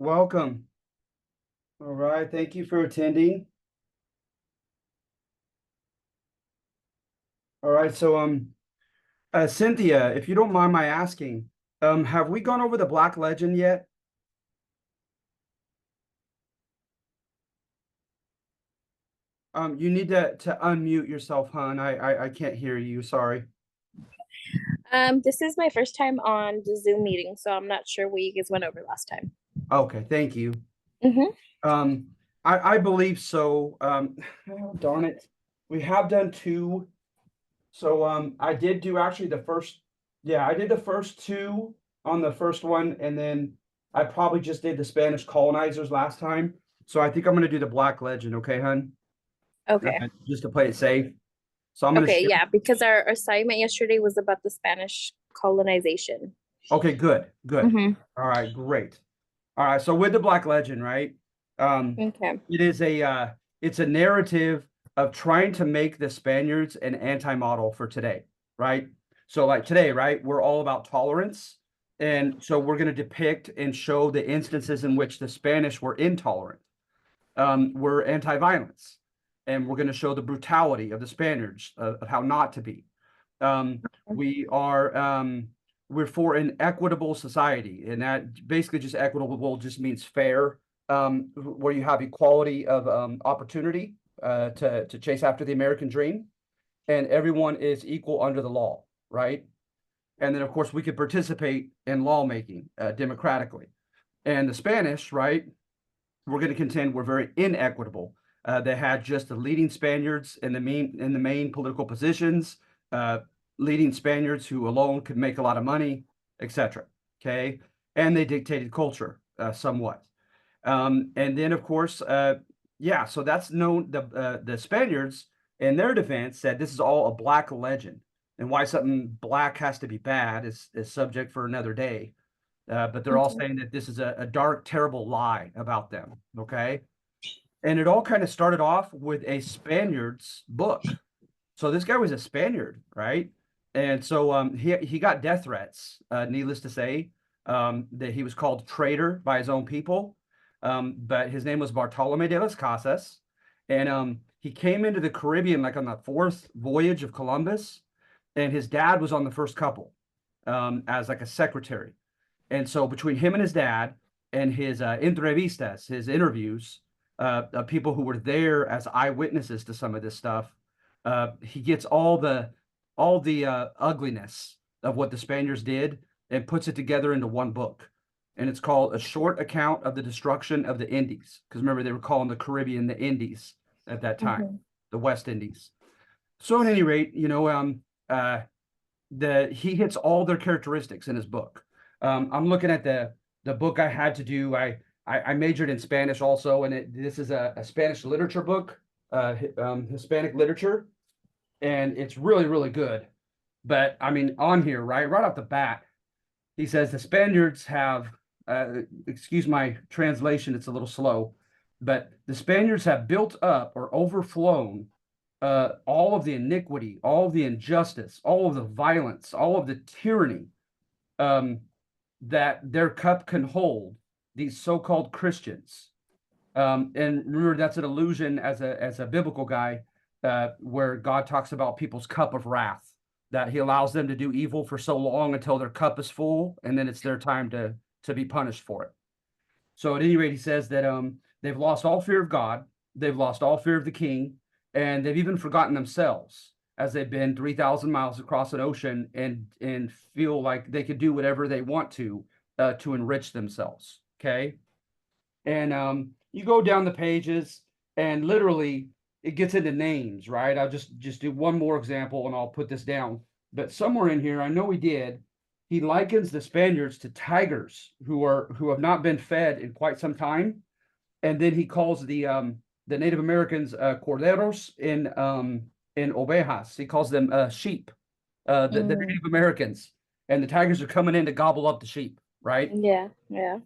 Welcome. All right, thank you for attending. All right, so Cynthia, if you don't mind my asking, have we gone over the Black Legend yet? You need to unmute yourself, hon. I can't hear you. Sorry. This is my first time on the Zoom meeting, so I'm not sure what you guys went over last time. Okay, thank you. Mm-hmm. Um, I believe so. Oh, darn it. We have done two. So I did do actually the first, yeah, I did the first two on the first one, and then I probably just did the Spanish colonizers last time. So I think I'm gonna do the Black Legend, okay, hun? Okay. Just to play it safe. So I'm gonna Okay, share. yeah, because our assignment yesterday was about the Spanish colonization. Okay, good, good. Mm-hmm. All right, great. All right, so with the Black Legend, right? Um, Okay. it is it's a narrative of trying to make the Spaniards an anti-model for today, right? So like today, right, we're all about tolerance. And so we're going to depict and show the instances in which the Spanish were intolerant. We're anti-violence, and we're going to show the brutality of the Spaniards of how not to be. We are we're for an equitable society, and that basically just equitable just means fair, where you have equality of opportunity to chase after the American dream, and everyone is equal under the law, right? And then of course we could participate in lawmaking democratically. And the Spanish, right? We're going to contend we're very inequitable. They had just the leading Spaniards in the main political positions, uh, leading Spaniards who alone could make a lot of money, etc. Okay, and they dictated culture somewhat. And then, of course, yeah. So that's known. The Spaniards, in their defense, said this is all a black legend, and why something black has to be bad is subject for another day. But they're all Okay. saying that this is a dark, terrible lie about them. Okay. And it all kind of started off with a Spaniard's book. So this guy was a Spaniard, right? And so he got death threats, needless to say, that he was called traitor by his own people. But his name was Bartolome de las Casas. And he came into the Caribbean like on the fourth voyage of Columbus. And his dad was on the first couple as like a secretary. And so between him and his dad and his entrevistas, his interviews, of people who were there as eyewitnesses to some of this stuff, he gets all the ugliness of what the Spaniards did and puts it together into one book. And it's called A Short Account of the Destruction of the Indies. Because remember, they were calling the Caribbean the Indies at that time, Mm-hmm. the West Indies. So at any rate, he hits all their characteristics in his book. I'm looking at the book I had to do. I majored in Spanish also, and this is a Spanish literature book, Hispanic literature, and it's really really good. But I mean, on here, right off the bat, he says the Spaniards have, excuse my translation, it's a little slow, but the Spaniards have built up or overflown all of the iniquity, all of the injustice, all of the violence, all of the tyranny um, that their cup can hold, these so-called Christians. And remember, that's an allusion as a biblical guy, where God talks about people's cup of wrath, that He allows them to do evil for so long until their cup is full, and then it's their time to be punished for it. So at any rate, he says that they've lost all fear of God, they've lost all fear of the king, and they've even forgotten themselves as they've been 3,000 miles across an ocean and feel like they could do whatever they want to enrich themselves. Okay, and you go down the pages, and literally it gets into names. Right, I'll just do one more example, and I'll put this down. But somewhere in here, I know he did. He likens the Spaniards to tigers who have not been fed in quite some time, and then he calls the Native Americans corderos in ovejas. He calls them sheep, the Mm. Native Americans, and the tigers are coming in to gobble up the sheep, right? Yeah, yeah,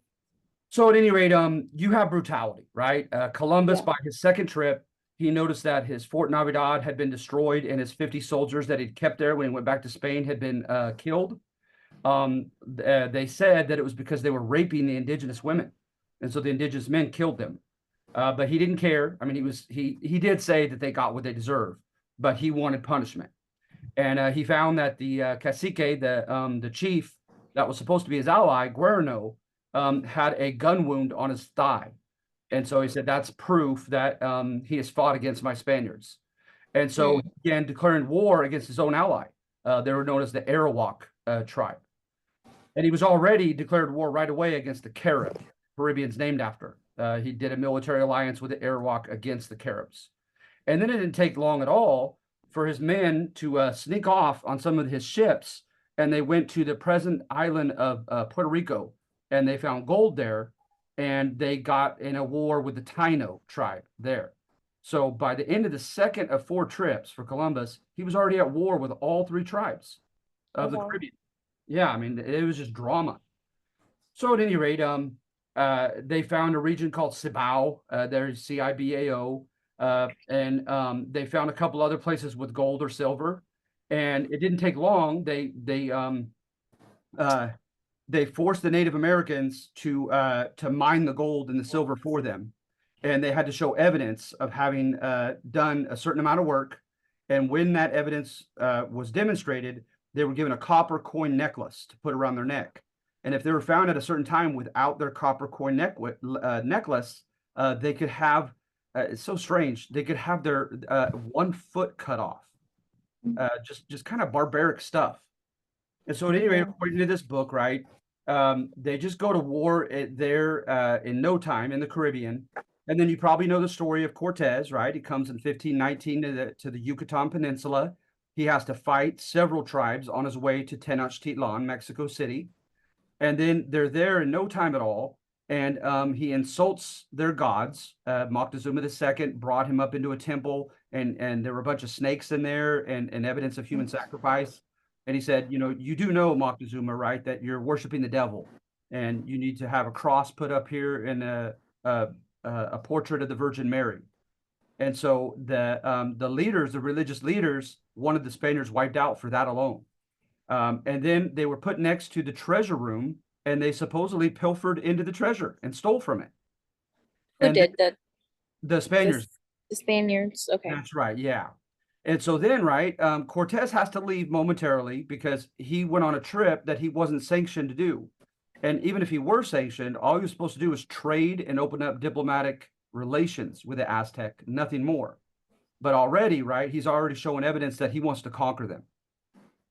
So at any rate, you have brutality, right? Columbus, yeah. by his second trip, he noticed that his Fort Navidad had been destroyed and his 50 soldiers that he'd kept there when he went back to Spain had been killed. They said that it was because they were raping the indigenous women. And so the indigenous men killed them. But he didn't care. I mean, he did say that they got what they deserved, but he wanted punishment. And he found that the cacique, the chief that was supposed to be his ally, Guerno, had a gun wound on his thigh. And so he said, that's proof that he has fought against my Spaniards. And so he began declaring war against his own ally. They were known as the Arawak tribe. And he was already declared war right away against the Carib, Caribbeans named after. He did a military alliance with the Arawak against the Caribs. And then it didn't take long at all for his men to sneak off on some of his ships, and they went to the present island of Puerto Rico, and they found gold there, and they got in a war with the Taino tribe there. So by the end of the second of 4 trips for Columbus, he was already at war with all 3 tribes of the Caribbean. Yeah, I mean, it was just drama. So at any rate, they found a region called Cibao. There's Cibao. And they found a couple other places with gold or silver, and it didn't take long. They forced the Native Americans to mine the gold and the silver for them, and they had to show evidence of having done a certain amount of work. And when that evidence was demonstrated, they were given a copper coin necklace to put around their neck. And if they were found at a certain time without their copper coin necklace, they could have. It's so strange. They could have their 1 foot cut off. Just kind of barbaric stuff. And so at any rate, according to this book, right, they just go to war there in no time in the Caribbean. And then you probably know the story of Cortez, right? He comes in 1519 to the Yucatan Peninsula. He has to fight several tribes on his way to Tenochtitlan, Mexico City. And then they're there in no time at all. And he insults their gods. Moctezuma II brought him up into a temple, and there were a bunch of snakes in there and evidence of human sacrifice. And he said, you do know, Moctezuma, right, that you're worshiping the devil, and you need to have a cross put up here and a portrait of the Virgin Mary. And so the leaders, the religious leaders, wanted the Spaniards wiped out for that alone. And then they were put next to the treasure room, and they supposedly pilfered into the treasure and stole from it. Who did that? The Spaniards. The Spaniards, okay. That's right, yeah. And so then, right, Cortez has to leave momentarily because he went on a trip that he wasn't sanctioned to do. And even if he were sanctioned, all he was supposed to do was trade and open up diplomatic relations with the Aztec, nothing more. But already, right, he's already showing evidence that he wants to conquer them.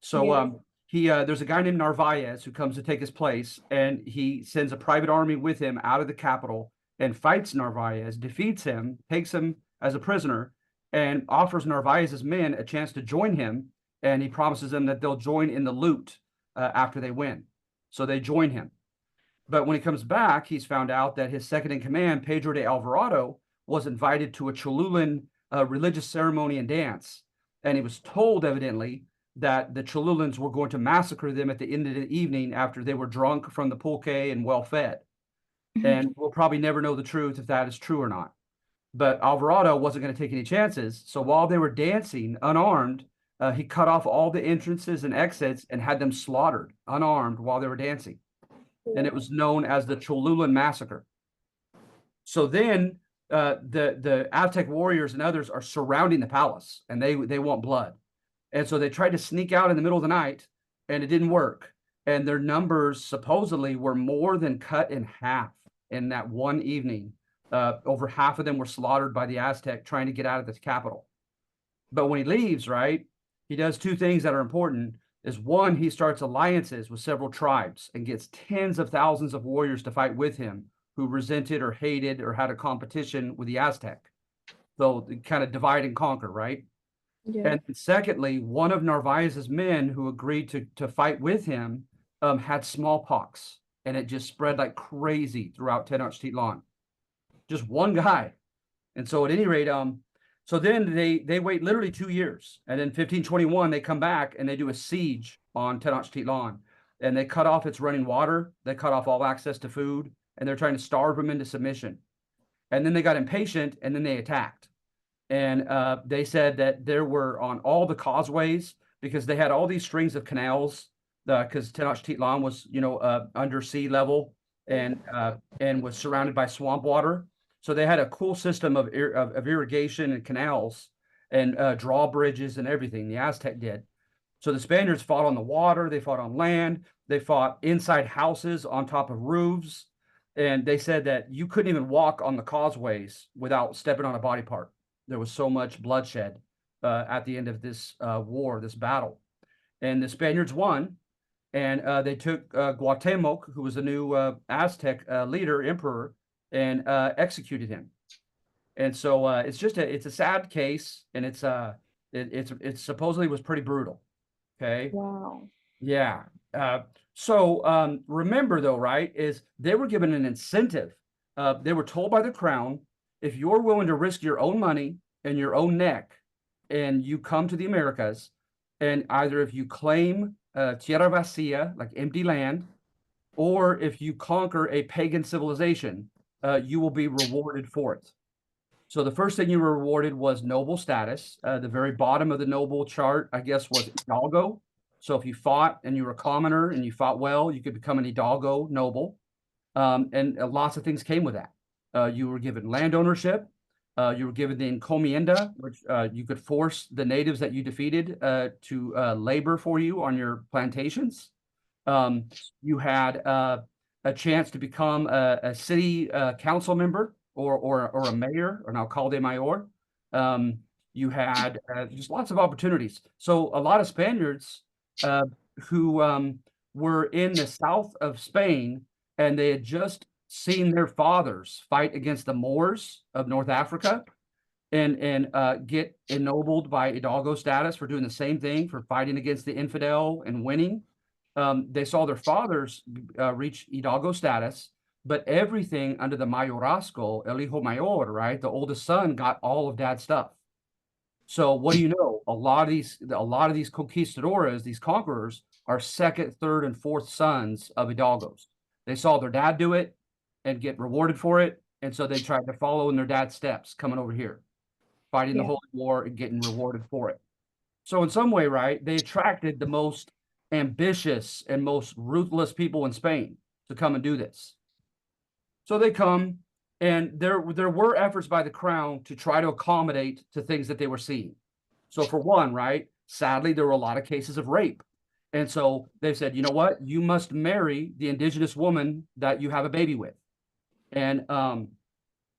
So there's a guy named Narvaez who comes to take his place, and he sends a private army with him out of the capital and fights Narvaez, defeats him, takes him as a prisoner, and offers Narvaez's men a chance to join him. And he promises them that they'll join in the loot after they win. So they join him. But when he comes back, he's found out that his second in command, Pedro de Alvarado, was invited to a Cholulan religious ceremony and dance. And he was told, evidently, that the Cholulans were going to massacre them at the end of the evening after they were drunk from the pulque and well-fed. And we'll probably never know the truth if that is true or not. But Alvarado wasn't going to take any chances. So while they were dancing unarmed, he cut off all the entrances and exits and had them slaughtered unarmed while they were dancing. And it was known as the Cholulan Massacre. So then the Aztec warriors and others are surrounding the palace, and they want blood. And so they tried to sneak out in the middle of the night, and it didn't work. And their numbers supposedly were more than cut in half in that one evening. Over half of them were slaughtered by the Aztec trying to get out of the capital. But when he leaves, right, he does 2 things that are important. Is one, he starts alliances with several tribes and gets tens of thousands of warriors to fight with him who resented or hated or had a competition with the Aztec. So kind of divide and conquer, right? Yeah. And secondly, one of Narvaez's men who agreed to fight with him had smallpox, and it just spread like crazy throughout Tenochtitlan. Just one guy. And so at any rate, so then they wait literally 2 years. And in 1521, they come back and they do a siege on Tenochtitlan. And they cut off its running water. They cut off all access to food. And they're trying to starve them into submission. And then they got impatient, and then they attacked. And they said that there were on all the causeways, because they had all these strings of canals, because Tenochtitlan was, under sea level. and was surrounded by swamp water. So they had a cool system of irrigation and canals and drawbridges and everything. The Aztec did. So the Spaniards fought on the water, they fought on land, they fought inside houses on top of roofs, and they said that you couldn't even walk on the causeways without stepping on a body part. There was so much bloodshed at the end of this war, this battle, and the Spaniards won, and they took Cuauhtemoc, who was the new Aztec leader, emperor, and executed him. And so it's a sad case, and it supposedly was pretty brutal. Okay. Wow. Yeah. Remember though, right, is they were given an incentive. They were told by the crown, if you're willing to risk your own money and your own neck, and you come to the Americas, and either if you claim tierra vacía, like empty land, or if you conquer a pagan civilization, you will be rewarded for it. So the first thing you were rewarded was noble status. The very bottom of the noble chart, I guess, was Hidalgo. So if you fought and you were a commoner and you fought well, you could become an Hidalgo noble. And lots of things came with that. You were given land ownership. You were given the encomienda, which you could force the natives that you defeated to labor for you on your plantations. You had a chance to become a city council member or a mayor, or an alcalde mayor. You had just lots of opportunities. So a lot of Spaniards who were in the south of Spain, and they had just seen their fathers fight against the Moors of North Africa and get ennobled by Hidalgo status for doing the same thing, for fighting against the infidel and winning. They saw their fathers reach Hidalgo status, but everything under the mayorazgo, el hijo mayor, right? The oldest son got all of dad's stuff. So what do you know? A lot of these conquistadores, these conquerors, are second, third, and fourth sons of Hidalgos. They saw their dad do it and get rewarded for it, and so they tried to follow in their dad's steps, coming over here, fighting the Holy War and getting rewarded for it. So in some way, right, they attracted the most ambitious and most ruthless people in Spain to come and do this. So they come, and there were efforts by the crown to try to accommodate to things that they were seeing. So for one, right, sadly, there were a lot of cases of rape. And so they said, you know what, you must marry the indigenous woman that you have a baby with. And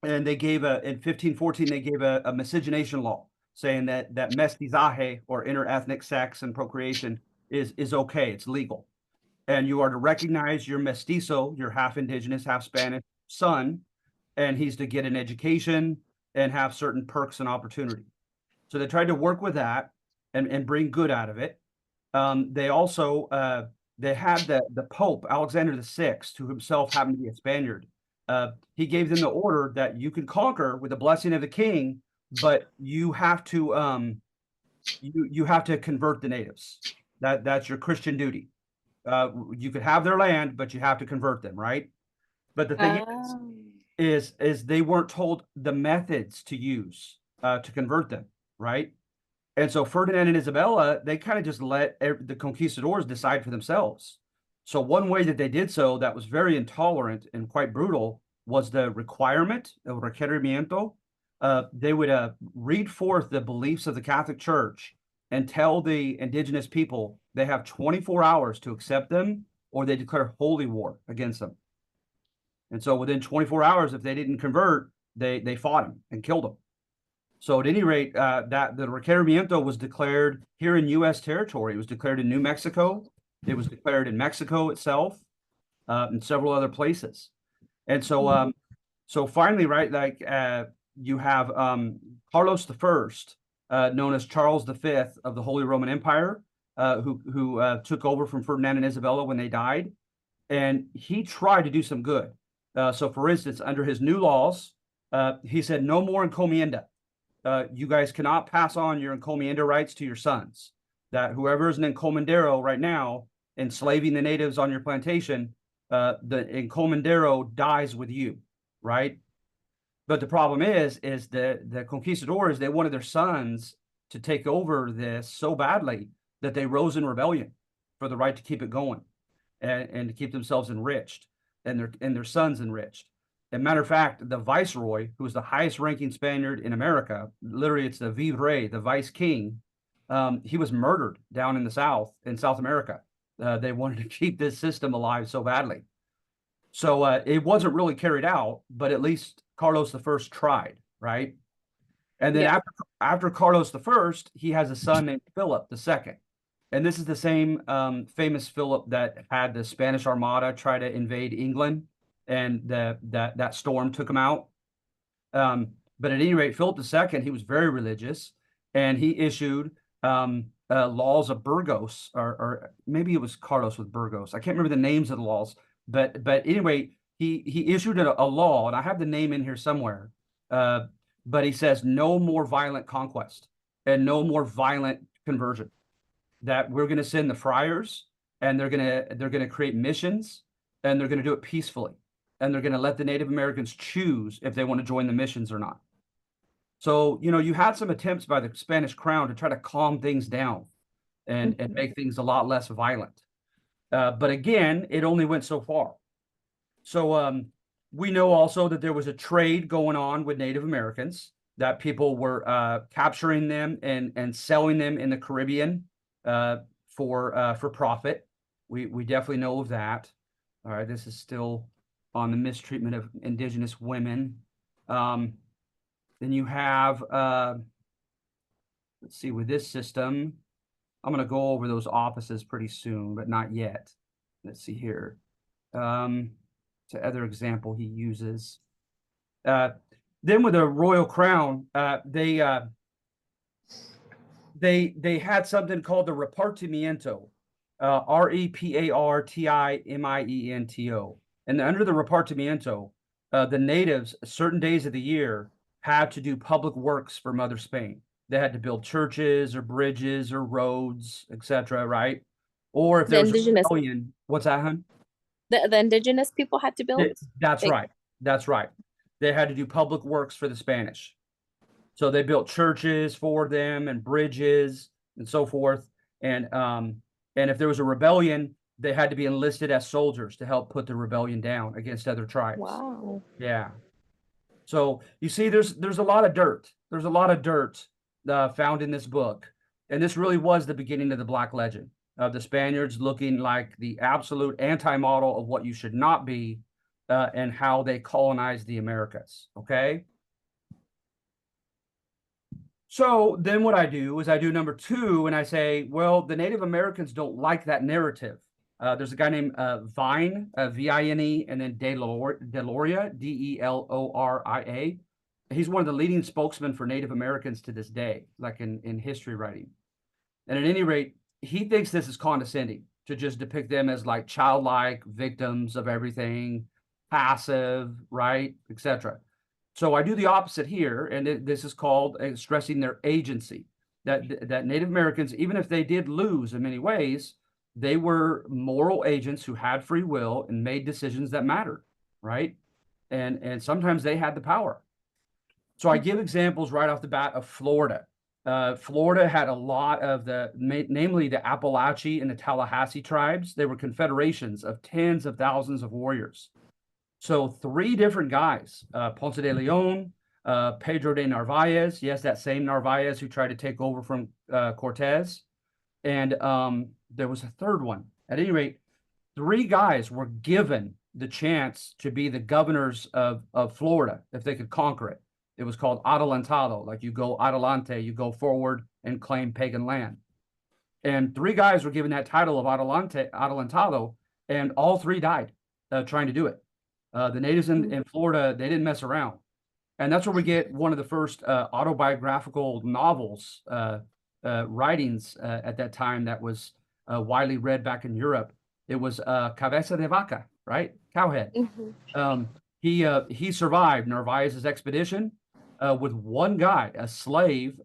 they gave in 1514, they gave a miscegenation law saying that mestizaje, or interethnic sex and procreation, is okay, it's legal. And you are to recognize your mestizo, your half indigenous, half Spanish son, and he's to get an education and have certain perks and opportunity. So they tried to work with that and bring good out of it. They also they had the Pope, Alexander VI, who himself happened to be a Spaniard. He gave them the order that you can conquer with the blessing of the king, but you have to you have to convert the natives. That's your Christian duty. You could have their land, but you have to convert them, right? But the thing is they weren't told the methods to use to convert them, right? And so Ferdinand and Isabella, they kind of just let the conquistadors decide for themselves. So one way that they did so that was very intolerant and quite brutal was the requirement, el requerimiento. They would read forth the beliefs of the Catholic Church and tell the indigenous people they have 24 hours to accept them, or they declare holy war against them. And so within 24 hours, if they didn't convert, they fought them and killed them. So at any rate, that the requerimiento was declared here in U.S. territory. It was declared in New Mexico. It was declared in Mexico itself, and several other places. And so, so finally, right, like you have Carlos I, known as Charles V of the Holy Roman Empire, who took over from Ferdinand and Isabella when they died, and he tried to do some good. So, for instance, under his new laws, he said no more encomienda. You guys cannot pass on your encomienda rights to your sons. That whoever is an encomendero right now, enslaving the natives on your plantation, the encomendero dies with you, right? But the problem is the conquistadors, they wanted their sons to take over this so badly that they rose in rebellion for the right to keep it going and to keep themselves enriched. and their sons enriched. As a matter of fact, the viceroy, who was the highest ranking Spaniard in America, literally it's the virrey, the vice king, he was murdered down in the South, in South America. They wanted to keep this system alive so badly. So it wasn't really carried out, but at least Carlos I tried, right? And then Yeah. after Carlos I, he has a son named Philip II. And this is the same famous Philip that had the Spanish Armada try to invade England, and that storm took him out. But at any rate, Philip II, he was very religious, and he issued laws of Burgos, or maybe it was Carlos with Burgos. I can't remember the names of the laws, but anyway, he issued a law, and I have the name in here somewhere. But he says no more violent conquest and no more violent conversion. That we're going to send the friars, and they're going to create missions, and they're going to do it peacefully, and they're going to let the Native Americans choose if they want to join the missions or not. So, you had some attempts by the Spanish crown to try to calm things down and make things a lot less violent. But again, it only went so far. So we know also that there was a trade going on with Native Americans, that people were capturing them and selling them in the Caribbean for profit. We definitely know of that. All right, this is still on the mistreatment of indigenous women. Then you have, let's see, with this system, I'm going to go over those offices pretty soon, but not yet. Let's see here. It's another example he uses. Then with the royal crown, they had something called the repartimiento, repartimiento. And under the repartimiento, the natives, certain days of the year, had to do public works for Mother Spain. They had to build churches or bridges or roads, etc. Right? Or if The there was a indigenous, rebellion, what's that, hun? the indigenous people had to build. That's Like- right. That's right. They had to do public works for the Spanish. So they built churches for them and bridges and so forth. And if there was a rebellion, they had to be enlisted as soldiers to help put the rebellion down against other tribes. Wow. Yeah. So you see, there's a lot of dirt. There's a lot of dirt found in this book. And this really was the beginning of the Black Legend, of the Spaniards looking like the absolute anti-model of what you should not be, and how they colonized the Americas. Okay. So then what I do is I do number 2, and I say, well, the Native Americans don't like that narrative. There's a guy named Vine, V-I-N-E, and then Deloria, D-E-L-O-R-I-A. He's one of the leading spokesmen for Native Americans to this day, like in history writing. And at any rate, he thinks this is condescending to just depict them as like childlike victims of everything, passive, right, etc. So I do the opposite here, and this is called stressing their agency. That Native Americans, even if they did lose in many ways, they were moral agents who had free will and made decisions that mattered, right? And sometimes they had the power. So I give examples right off the bat of Florida. Florida had a lot of namely the Appalachee and the Tallahassee tribes. They were confederations of tens of thousands of warriors. So 3 different guys, Ponce de Leon, Pedro de Narvaez, yes, that same Narvaez who tried to take over from Cortez, and there was a third one. At any rate, 3 guys were given the chance to be the governors of Florida if they could conquer it. It was called adelantado, like you go adelante, you go forward and claim pagan land. And 3 guys were given that title of adelantado, and all 3 died trying to do it. The natives in Florida, they didn't mess around. And that's where we get one of the first autobiographical novels, writings at that time that was widely read back in Europe. It was Cabeza de Vaca, right? Cowhead. He survived Narvaez's expedition with one guy, a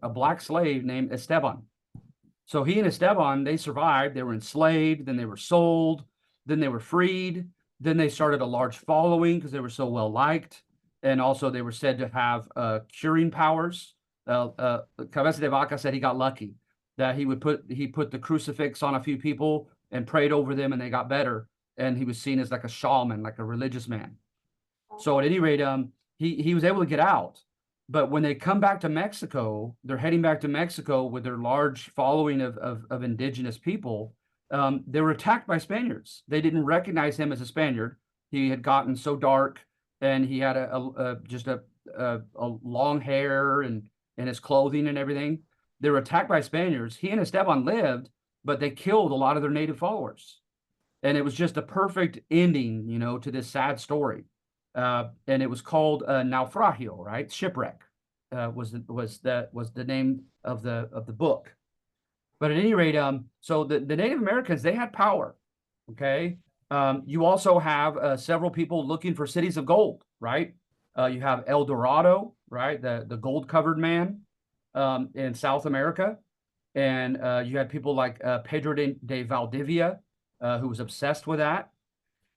black slave named Esteban. So he and Esteban, they survived. They were enslaved, then they were sold, then they were freed. Then they started a large following because they were so well liked, and also they were said to have curing powers. Cabeza de Vaca said he got lucky, that he put the crucifix on a few people and prayed over them, and they got better. and he was seen as like a shaman, like a religious man. So at any rate, he was able to get out. But when they come back to Mexico, they're heading back to Mexico with their large following of indigenous people. They were attacked by Spaniards. They didn't recognize him as a Spaniard. He had gotten so dark, and he had just a long hair and his clothing and everything. They were attacked by Spaniards. He and Esteban lived, but they killed a lot of their native followers. And it was just a perfect ending, to this sad story. And it was called Naufragio, right? Shipwreck was the name of the book. But at any rate, so the Native Americans, they had power. Okay. You also have several people looking for cities of gold, right? You have El Dorado, right? The gold covered man in South America. And you had people like Pedro de Valdivia, who was obsessed with that.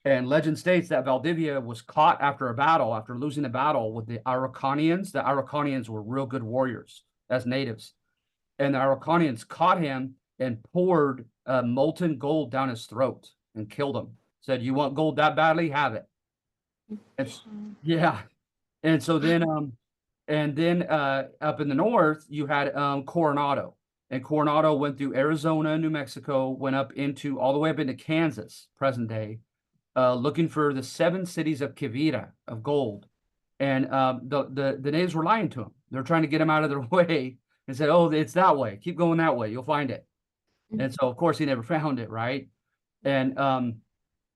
And legend states that Valdivia was caught after a battle, after losing a battle with the Araucanians. The Araucanians were real good warriors as natives. And the Araucanians caught him and poured molten gold down his throat and killed him. Said, "You want gold that badly? Have it." Yeah. And so then, up in the north, you had Coronado. And Coronado went through Arizona, New Mexico, went up into all the way up into Kansas, present day, looking for the 7 cities of Quivira of gold. And the natives were lying to him. They're trying to get him out of their way and said, "Oh, it's that way. Keep going that way. You'll find it." And so, of course, he never found it, right? And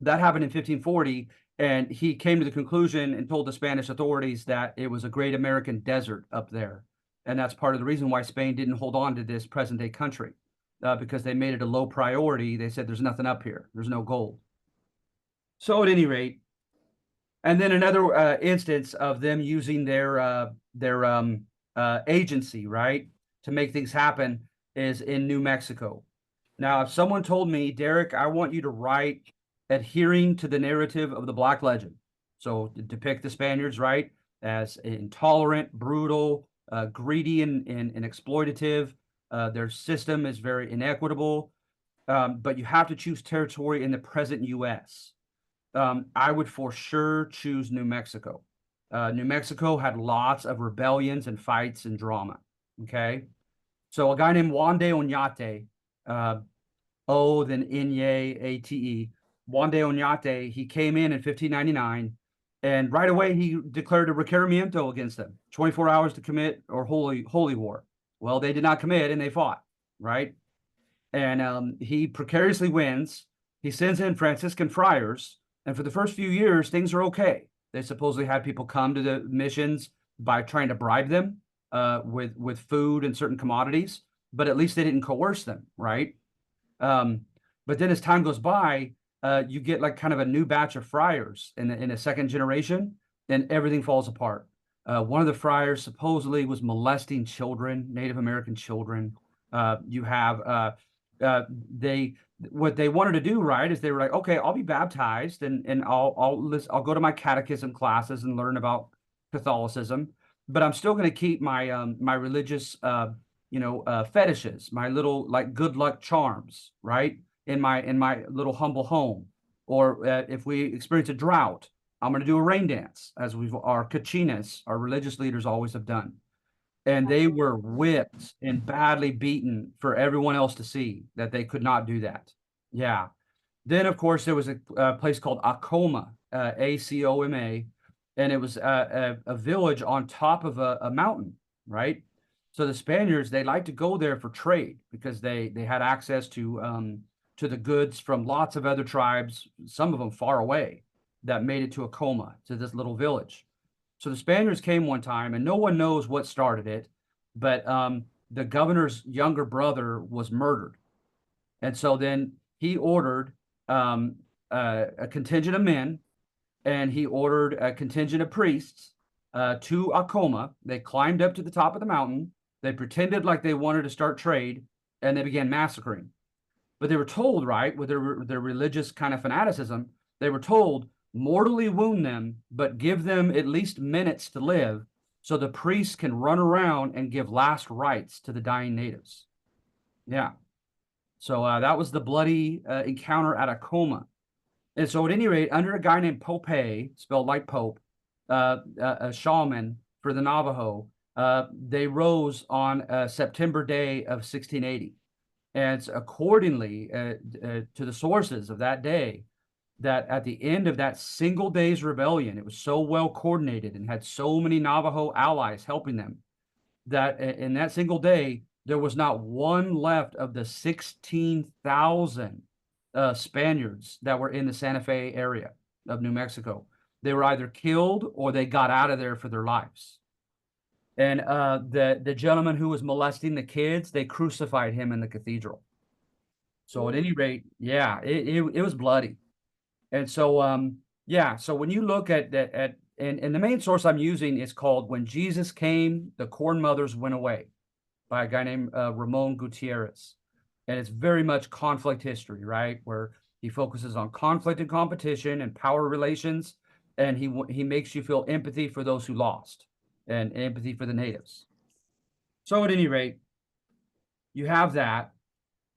that happened in 1540. And he came to the conclusion and told the Spanish authorities that it was a great American desert up there. And that's part of the reason why Spain didn't hold on to this present day country, because they made it a low priority. They said, "There's nothing up here. There's no gold." So at any rate, and then another instance of them using their agency, right, to make things happen is in New Mexico. Now, if someone told me, "Derek, I want you to write adhering to the narrative of the Black Legend," so to depict the Spaniards, right, as intolerant, brutal, greedy, and exploitative. Their system is very inequitable, but you have to choose territory in the present U.S. I would for sure choose New Mexico. New Mexico had lots of rebellions and fights and drama. Okay. So a guy named Juan de Oñate, then Inye, Juan de Oñate, he came in 1599, and right away he declared a requerimiento against them, 24 hours to commit or holy war. Well, they did not commit, and they fought, right? And he precariously wins. He sends in Franciscan friars, and for the first few years, things are okay. They supposedly had people come to the missions by trying to bribe them with food and certain commodities, but at least they didn't coerce them, right? But then as time goes by, you get like kind of a new batch of friars in a second generation, and everything falls apart. One of the friars supposedly was molesting children, Native American children. You have what they wanted to do, right, is they were like, "Okay, I'll be baptized and I'll go to my catechism classes and learn about Catholicism, but I'm still going to keep my my religious fetishes, my little like good luck charms, right, in my little humble home. Or if we experience a drought, I'm going to do a rain dance, as our Cachinas, our religious leaders, always have done." And they were whipped and badly beaten for everyone else to see that they could not do that. Yeah. Then, of course, there was a place called Acoma, Acoma, and it was a village on top of a mountain, right? So the Spaniards, they liked to go there for trade because they had access to the goods from lots of other tribes, some of them far away, that made it to Acoma, to this little village. So the Spaniards came one time, and no one knows what started it, but the governor's younger brother was murdered. And so then he ordered a contingent of men, and he ordered a contingent of priests to Acoma. They climbed up to the top of the mountain. They pretended like they wanted to start trade, and they began massacring. But they were told, right, with their religious kind of fanaticism, they were told, "Mortally wound them, but give them at least minutes to live so the priests can run around and give last rites to the dying natives." Yeah. So that was the bloody encounter at Acoma. And so at any rate, under a guy named Pope, spelled like Pope, a shaman for the Navajo, they rose on September day of 1680. And it's accordingly to the sources of that day, that at the end of that single day's rebellion, it was so well coordinated and had so many Navajo allies helping them, that in that single day, there was not one left of the 16,000 Spaniards that were in the Santa Fe area of New Mexico. They were either killed or they got out of there for their lives. And the gentleman who was molesting the kids, they crucified him in the cathedral. So at any rate, yeah, it was bloody. And so yeah, so when you look at that and the main source I'm using is called When Jesus Came, the Corn Mothers Went Away, by a guy named Ramon Gutierrez. And it's very much conflict history, right? Where he focuses on conflict and competition and power relations, and he makes you feel empathy for those who lost and empathy for the natives. So at any rate, you have that.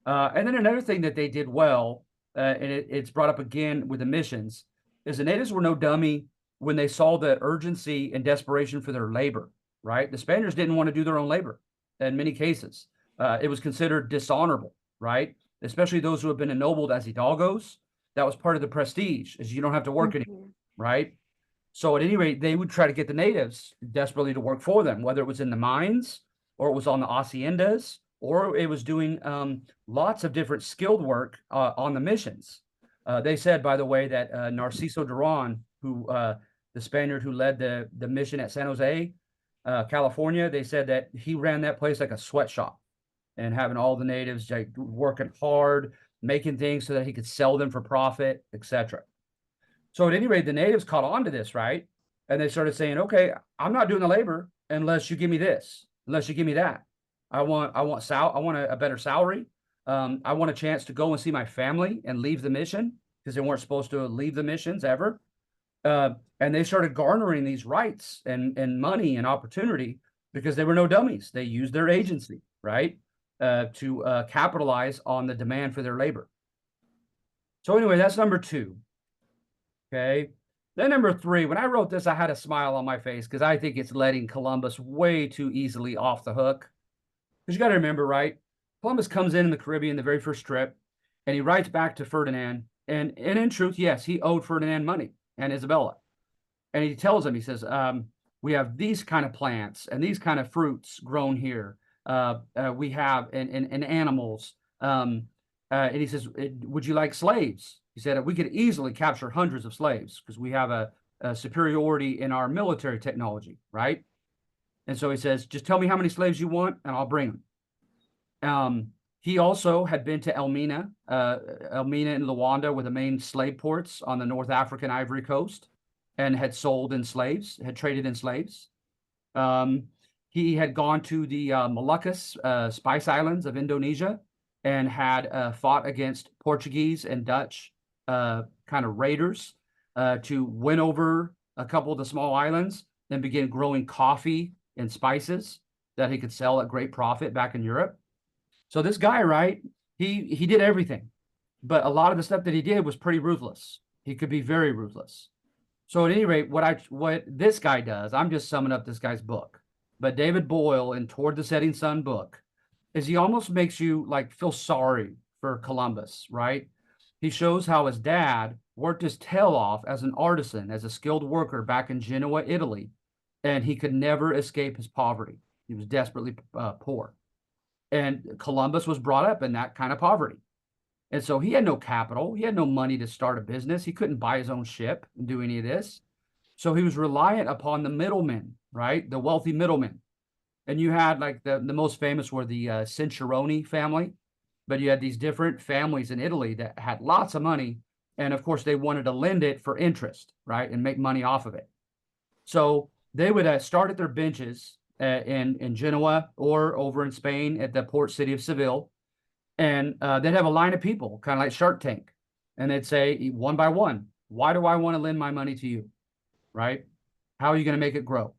And then another thing that they did well, and it's brought up again with the missions, is the natives were no dummy when they saw the urgency and desperation for their labor, right? The Spaniards didn't want to do their own labor in many cases. It was considered dishonorable, right? Especially those who have been ennobled as hidalgos. That was part of the prestige, is you don't have to work anymore, right? So at any rate, they would try to get the natives desperately to work for them, whether it was in the mines or it was on the haciendas, or it was doing lots of different skilled work on the missions. They said, by the way, that Narciso Duran, who the Spaniard who led the mission at San Jose, California, they said that he ran that place like a sweatshop, and having all the natives like working hard, making things so that he could sell them for profit, etc. So at any rate, the natives caught on to this, right? And they started saying, okay, I'm not doing the labor unless you give me this, unless you give me that. I want a better salary. I want a chance to go and see my family and leave the mission, because they weren't supposed to leave the missions ever. And they started garnering these rights and money and opportunity because they were no dummies. They used their agency, right, to capitalize on the demand for their labor. So anyway, that's number 2. Okay. Then number 3, when I wrote this, I had a smile on my face because I think it's letting Columbus way too easily off the hook. Because you got to remember, right? Columbus comes in the Caribbean the very first trip, and he writes back to Ferdinand. And in truth, yes, he owed Ferdinand money and Isabella. And he tells him, he says, we have these kind of plants and these kind of fruits grown here. We have and animals. And he says, would you like slaves? He said, we could easily capture hundreds of slaves because we have a superiority in our military technology, right? And so he says, just tell me how many slaves you want and I'll bring them. He also had been to Elmina and Luanda were the main slave ports on the North African Ivory Coast, and had sold in slaves, had traded in slaves. He had gone to the Moluccas, Spice Islands of Indonesia, and had fought against Portuguese and Dutch kind of raiders to win over a couple of the small islands, then begin growing coffee and spices that he could sell at great profit back in Europe. So this guy, right, he did everything, but a lot of the stuff that he did was pretty ruthless. He could be very ruthless. So at any rate, what this guy does, I'm just summing up this guy's book, but David Boyle in Toward the Setting Sun book, is he almost makes you like feel sorry for Columbus, right? He shows how his dad worked his tail off as an artisan, as a skilled worker back in Genoa, Italy, and he could never escape his poverty. He was desperately poor. And Columbus was brought up in that kind of poverty. And so he had no capital. He had no money to start a business. He couldn't buy his own ship and do any of this. So he was reliant upon the middlemen, right? The wealthy middlemen. And you had like the most famous were the Cicerone family, but you had these different families in Italy that had lots of money. And of course, they wanted to lend it for interest, right? And make money off of it. So they would start at their benches in Genoa or over in Spain at the port city of Seville. And they'd have a line of people, kind of like Shark Tank. And they'd say, one by one, why do I want to lend my money to you? Right? How are you going to make it grow?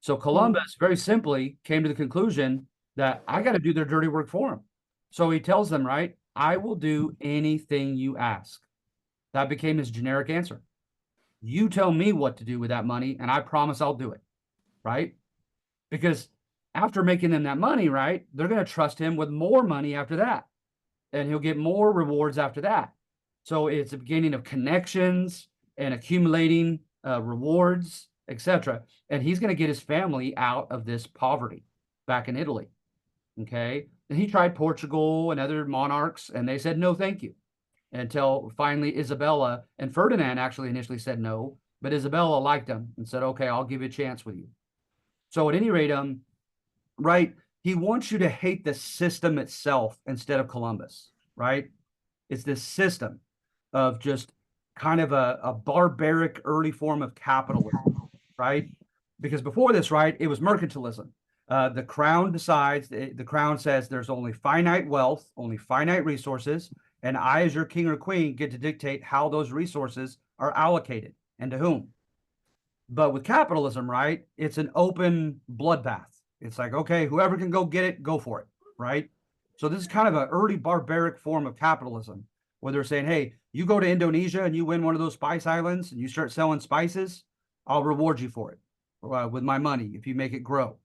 So Columbus, very simply, came to the conclusion that I got to do their dirty work for him. So he tells them, right, I will do anything you ask. That became his generic answer. You tell me what to do with that money, and I promise I'll do it, right? Because after making them that money, right, they're going to trust him with more money after that, and he'll get more rewards after that. So it's a beginning of connections and accumulating rewards, etc. And he's going to get his family out of this poverty back in Italy. Okay. And he tried Portugal and other monarchs, and they said, no, thank you. Until finally Isabella and Ferdinand actually initially said no, but Isabella liked him and said, okay, I'll give you a chance with you. So at any rate, right, he wants you to hate the system itself instead of Columbus, right? It's this system of just kind of a barbaric early form of capitalism, right? Because before this, right, it was mercantilism. The crown decides, the crown says there's only finite wealth, only finite resources, and I, as your king or queen, get to dictate how those resources are allocated and to whom. But with capitalism, right, it's an open bloodbath. It's like, okay, whoever can go get it, go for it, right? So this is kind of an early barbaric form of capitalism where they're saying, hey, you go to Indonesia and you win one of those spice islands and you start selling spices, I'll reward you for it with my money if you make it grow.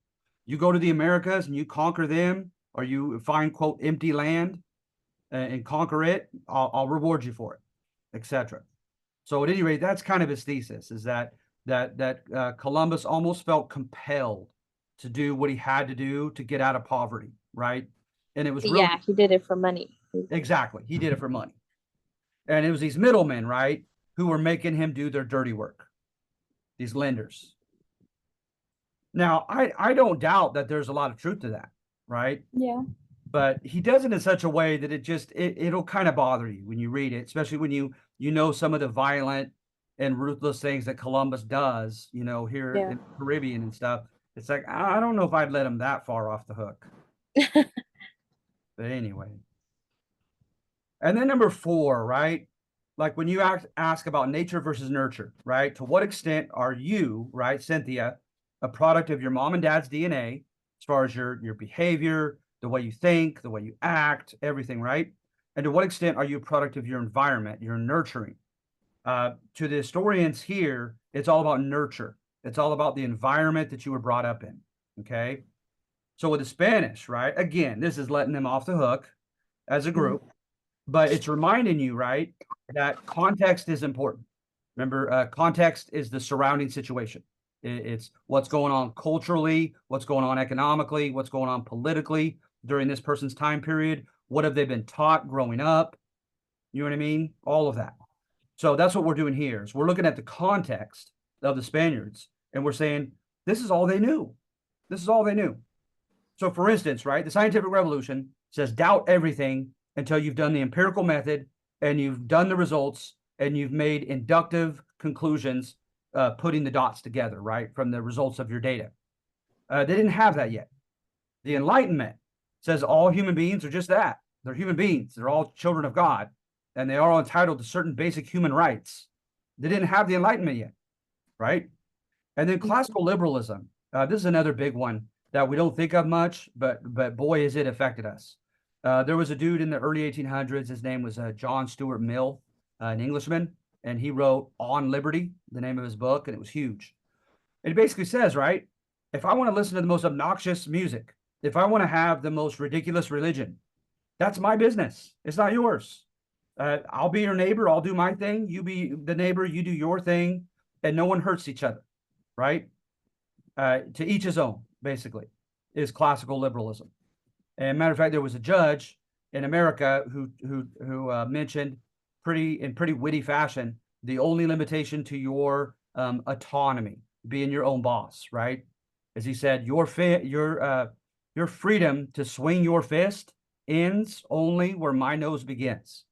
You go to the Americas and you conquer them, or you find, quote, empty land and conquer it, I'll reward you for it, etc. So at any rate, that's kind of his thesis, is that Columbus almost felt compelled to do what he had to do to get out of poverty, right? And it was really, Yeah, he did it for money. exactly, he did it for money. And it was these middlemen, right, who were making him do their dirty work, these lenders. Now, I don't doubt that there's a lot of truth to that, right? Yeah. But he does it in such a way that it'll kind of bother you when you read it, especially when you know some of the violent and ruthless things that Columbus does, here in the Caribbean and stuff. It's like, I don't know if I'd let him that far off the hook. But anyway. And then number 4, right? Like when you ask about nature versus nurture, right? To what extent are you, right, Cynthia, a product of your mom and dad's DNA as far as your behavior, the way you think, the way you act, everything, right? And to what extent are you a product of your environment, your nurturing? To the historians here, it's all about nurture. It's all about the environment that you were brought up in, okay? So with the Spanish, right, again, this is letting them off the hook as a group, but it's reminding you, right, that context is important. Remember, context is the surrounding situation. It's what's going on culturally, what's going on economically, what's going on politically during this person's time period. What have they been taught growing up? You know what I mean? All of that. So that's what we're doing here. Is we're looking at the context of the Spaniards, and we're saying this is all they knew. This is all they knew. So, for instance, right, the scientific revolution says doubt everything until you've done the empirical method and you've done the results and you've made inductive conclusions, putting the dots together, right, from the results of your data. They didn't have that yet. The Enlightenment says all human beings are just that. They're human beings. They're all children of God, and they are all entitled to certain basic human rights. They didn't have the Enlightenment yet, right? And then classical liberalism. This is another big one that we don't think of much, but boy, has it affected us. There was a dude in the early 1800s. His name was John Stuart Mill, an Englishman, and he wrote On Liberty, the name of his book, and it was huge. It basically says, right, if I want to listen to the most obnoxious music, if I want to have the most ridiculous religion, that's my business. It's not yours. I'll be your neighbor. I'll do my thing. You be the neighbor. You do your thing, and no one hurts each other, right? To each his own, basically, is classical liberalism. And matter of fact, there was a judge in America who mentioned in pretty witty fashion the only limitation to your autonomy, being your own boss, right? As he said, your freedom to swing your fist ends only where my nose begins,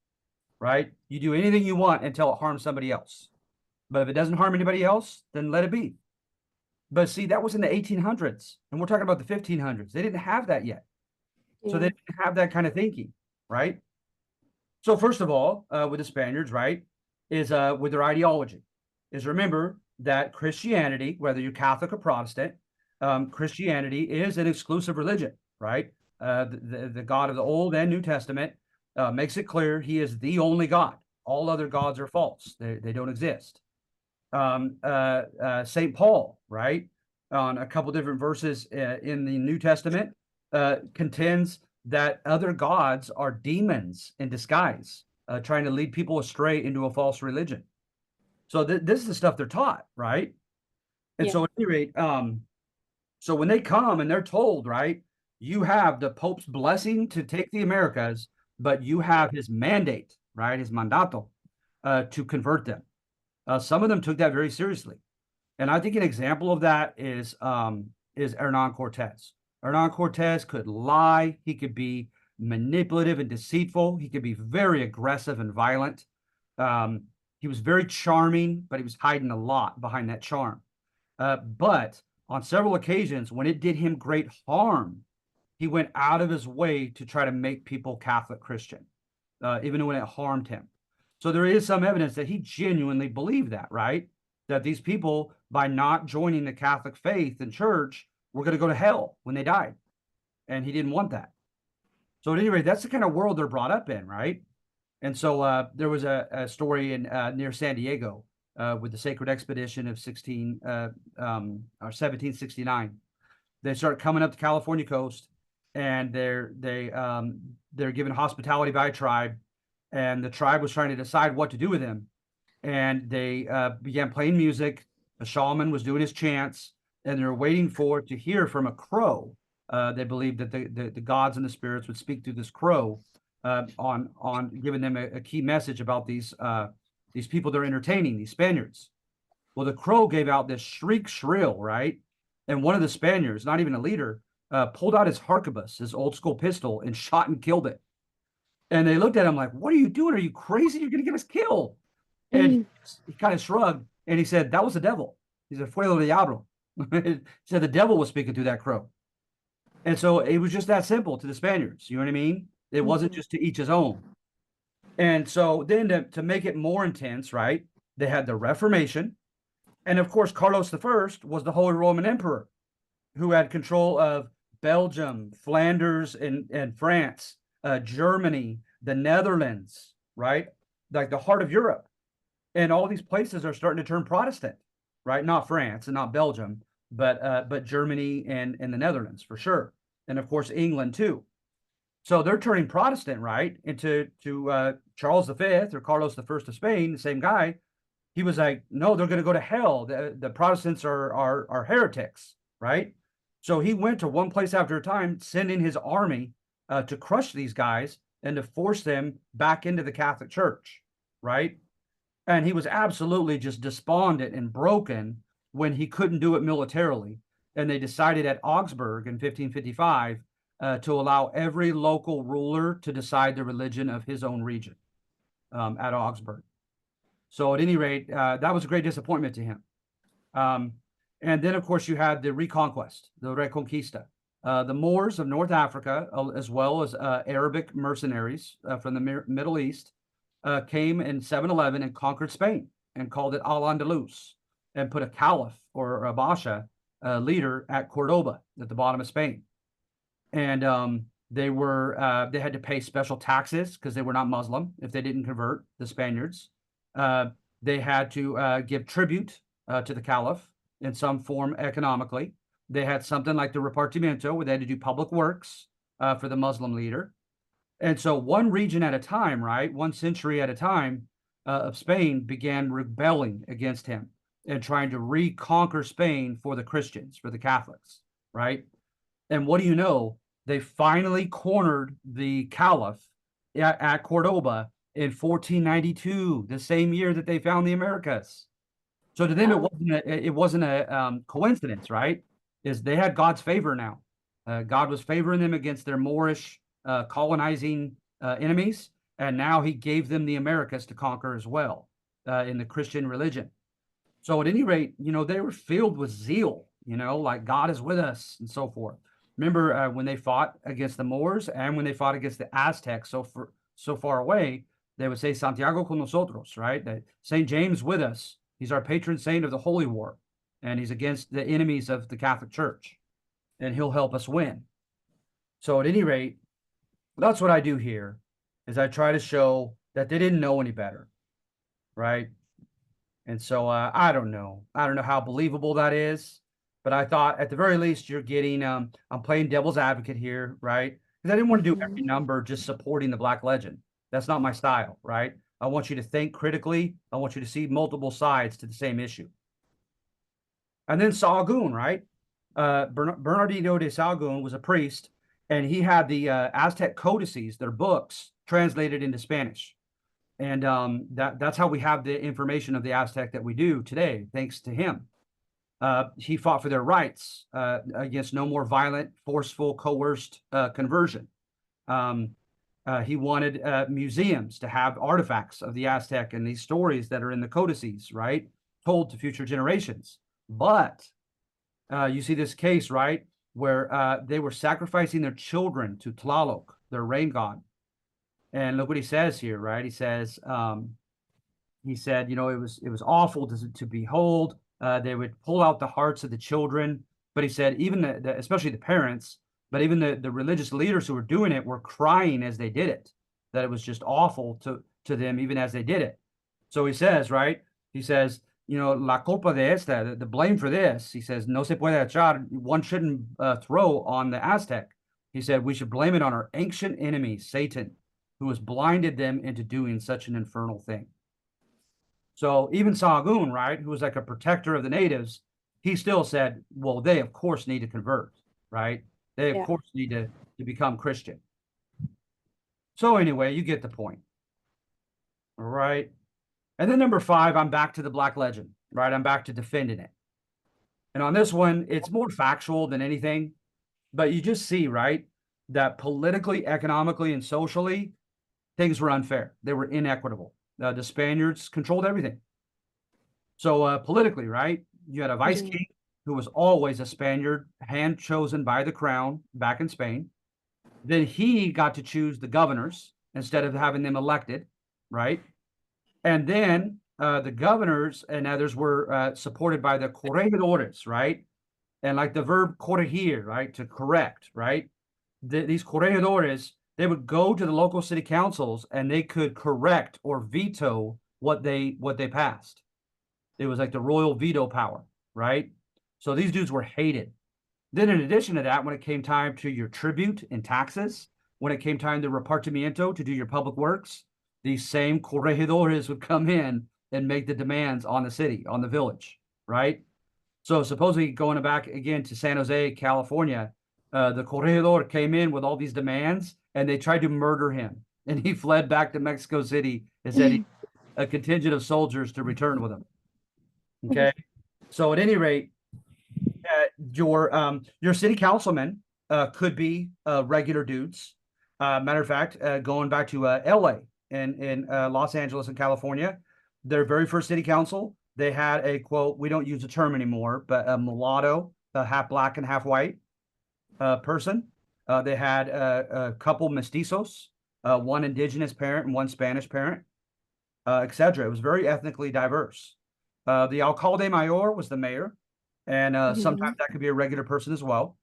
right? You do anything you want until it harms somebody else. But if it doesn't harm anybody else, then let it be. But see, that was in the 1800s, and we're talking about the 1500s. They didn't have that yet. So they didn't have that kind of thinking, right? So first of all, with the Spaniards, right, is with their ideology, is remember that Christianity, whether you're Catholic or Protestant, Christianity is an exclusive religion, right? The God of the Old and New Testament makes it clear he is the only God. all other gods are false. They don't exist. St. Paul, right, on a couple different verses in the New Testament, contends that other gods are demons in disguise, trying to lead people astray into a false religion. So this is the stuff they're taught, right? And Yeah. so at any rate, so when they come and they're told, right, you have the Pope's blessing to take the Americas, but you have his mandate, right, his mandato, to convert them. Some of them took that very seriously. And I think an example of that is Hernan Cortez. Hernan Cortez could lie. He could be manipulative and deceitful. He could be very aggressive and violent. He was very charming, but he was hiding a lot behind that charm. But on several occasions, when it did him great harm, he went out of his way to try to make people Catholic Christian, even when it harmed him. So there is some evidence that he genuinely believed that, right? That these people, by not joining the Catholic faith and church, were going to go to hell when they died. And he didn't want that. So at any rate, that's the kind of world they're brought up in, right? And so there was a story in near San Diego with the Sacred Expedition of 1769. They start coming up the California coast, and they're given hospitality by a tribe, and the tribe was trying to decide what to do with him. And they began playing music. The shaman was doing his chants, and they're waiting to hear from a crow. They believed that the gods and the spirits would speak through this crow on giving them a key message about these people they're entertaining, these Spaniards. Well, the crow gave out this shrill, right? And one of the Spaniards, not even a leader, pulled out his harquebus, his old school pistol, and shot and killed it. And they looked at him like, "What are you doing? Are you crazy? You're going to get us killed." And he kind of shrugged, and he said, "That was the devil." He said, "Fue el diablo." He said the devil was speaking through that crow. And so it was just that simple to the Spaniards. You know what I mean? It wasn't just to each his own. And so then to make it more intense, right, they had the Reformation. And of course, Carlos I was the Holy Roman Emperor who had control of Belgium, Flanders, and France, Germany, the Netherlands, right? Like the heart of Europe. And all these places are starting to turn Protestant, right? Not France and not Belgium, but Germany and the Netherlands for sure. And of course, England too. So they're turning Protestant, right? Into Charles V or Carlos I of Spain, the same guy. He was like, no, they're going to go to hell. The Protestants are heretics, right? So he went to one place after a time, sending his army to crush these guys and to force them back into the Catholic Church, right? And he was absolutely just despondent and broken when he couldn't do it militarily. And they decided at Augsburg in 1555 to allow every local ruler to decide the religion of his own region at Augsburg. So at any rate, that was a great disappointment to him. And then, of course, you had the Reconquest, the Reconquista. The Moors of North Africa, as well as Arabic mercenaries from the Middle East, came in 711 and conquered Spain and called it Al-Andalus and put a caliph or a basha leader at Cordoba at the bottom of Spain. And they had to pay special taxes because they were not Muslim if they didn't convert, the Spaniards. They had to give tribute to the caliph in some form economically. They had something like the repartimiento where they had to do public works for the Muslim leader. And so one region at a time, right, one century at a time of Spain began rebelling against him and trying to reconquer Spain for the Christians, for the Catholics, right? And what do you know? They finally cornered the caliph at Cordoba in 1492, the same year that they found the Americas. So to them, it wasn't a coincidence, right? Is they had God's favor now. God was favoring them against their Moorish colonizing enemies, and now he gave them the Americas to conquer as well in the Christian religion. So at any rate, they were filled with zeal, like God is with us and so forth. Remember when they fought against the Moors and when they fought against the Aztecs so far away, they would say Santiago con nosotros, right? That St. James with us. He's our patron saint of the Holy War, and he's against the enemies of the Catholic Church, and he'll help us win. So at any rate, that's what I do here, is I try to show that they didn't know any better. right? And so I don't know. I don't know how believable that is, but I thought at the very least you're getting I'm playing devil's advocate here, right? Because I didn't want to do every Mhm. number just supporting the Black Legend. That's not my style, right? I want you to think critically. I want you to see multiple sides to the same issue. And then Sahagún, right? Bernardino de Sahagún was a priest, and he had the Aztec codices, their books, translated into Spanish. And that's how we have the information of the Aztec that we do today, thanks to him. He fought for their rights against no more violent, forceful, coerced conversion. Um, he wanted museums to have artifacts of the Aztec and these stories that are in the codices, right, told to future generations. But you see this case, right, where they were sacrificing their children to Tlaloc, their rain god. And look what he says here, right? He said, you know, it was awful to behold. They would pull out the hearts of the children, but he said even especially the parents, but even the religious leaders who were doing it were crying as they did it. That it was just awful to them even as they did it. So he says, right? He says, you know, la culpa de esta, the blame for this. He says, no se puede echar. One shouldn't throw on the Aztec. He said we should blame it on our ancient enemy, Satan, who has blinded them into doing such an infernal thing. So even Sahagún, right, who was like a protector of the natives, he still said, well, they of course need to convert, right? They of Yeah. course need to become Christian. So anyway, you get the point. All right. And then number 5, I'm back to the Black Legend, right? I'm back to defending it. And on this one, it's more factual than anything, but you just see, right, that politically, economically, and socially, things were unfair. They were inequitable. The Spaniards controlled everything. So politically, right, you had a vice Mhm. king who was always a Spaniard, hand chosen by the crown back in Spain. Then he got to choose the governors instead of having them elected, right? And then the governors and others were supported by the corregidores, right? And like the verb corregir, right, to correct, right? These corregidores, they would go to the local city councils and they could correct or veto what they passed. It was like the royal veto power, right? So these dudes were hated. Then, in addition to that, when it came time to your tribute and taxes, when it came time to repartimiento to do your public works, these same corregidores would come in and make the demands on the city, on the village, right? So supposedly going back again to San Jose, California, the corregidor came in with all these demands and they tried to murder him. And he fled back to Mexico City and said he a contingent of soldiers to return with him. Okay. So at any rate, your city councilmen could be regular dudes. Matter of fact, going back to LA in Los Angeles in California, their very first city council, they had a quote, we don't use the term anymore, but a mulatto, a half black and half white person. They had a couple mestizos, one indigenous parent and one Spanish parent, etc. It was very ethnically diverse. The alcalde mayor was the mayor, and sometimes Mhm. that could be a regular person as well.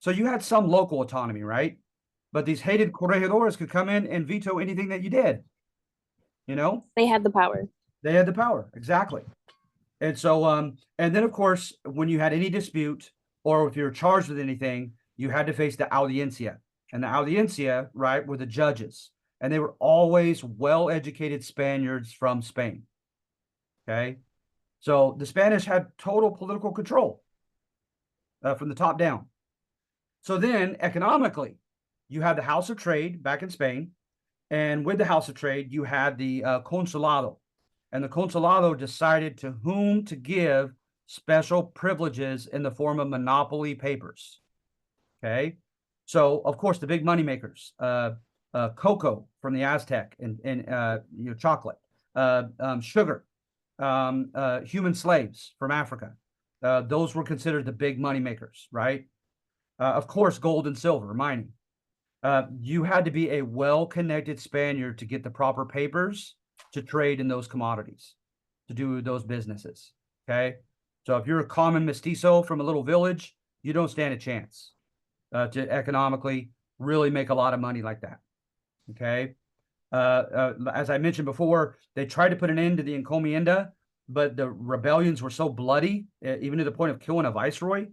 So you had some local autonomy, right? But these hated corregidores could come in and veto anything that you did. You know, They had the power. they had the power exactly. And so, and then of course, when you had any dispute or if you were charged with anything, you had to face the audiencia, and the audiencia, right, were the judges, and they were always well-educated Spaniards from Spain. Okay, so the Spanish had total political control from the top down. So then, economically, you had the House of Trade back in Spain, and with the House of Trade, you had the Consulado, and the Consulado decided to whom to give special privileges in the form of monopoly papers. Okay, so of course the big money makers, cocoa from the Aztec and chocolate, sugar, human slaves from Africa. Those were considered the big money makers, right? Of course, gold and silver mining. You had to be a well-connected Spaniard to get the proper papers to trade in those commodities, to do those businesses. Okay, so if you're a common mestizo from a little village, you don't stand a chance to economically really make a lot of money like that. Okay, As I mentioned before, they tried to put an end to the encomienda, but the rebellions were so bloody, even to the point of killing a viceroy,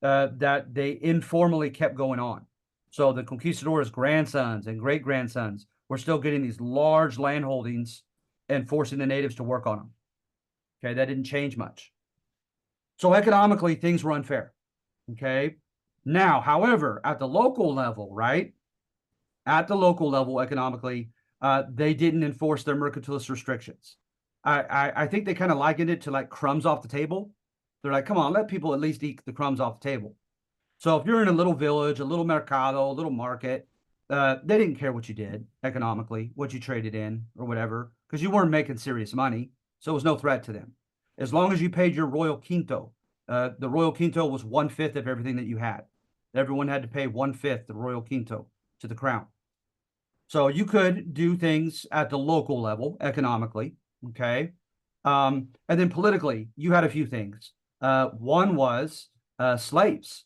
that they informally kept going on. So the conquistadors' grandsons and great grandsons were still getting these large land holdings and forcing the natives to work on them. Okay, that didn't change much. So economically, things were unfair. Okay. Now, however, at the local level, right? At the local level, economically, they didn't enforce their mercantilist restrictions. I think they kind of likened it to like crumbs off the table. They're like, come on, let people at least eat the crumbs off the table. So if you're in a little village, a little mercado, a little market, they didn't care what you did economically, what you traded in or whatever, because you weren't making serious money. So it was no threat to them. As long as you paid your royal quinto, the royal quinto was 1/5 of everything that you had. Everyone had to pay 1/5 the royal quinto to the crown. So you could do things at the local level economically, okay? And then politically, you had a few things. One was slaves.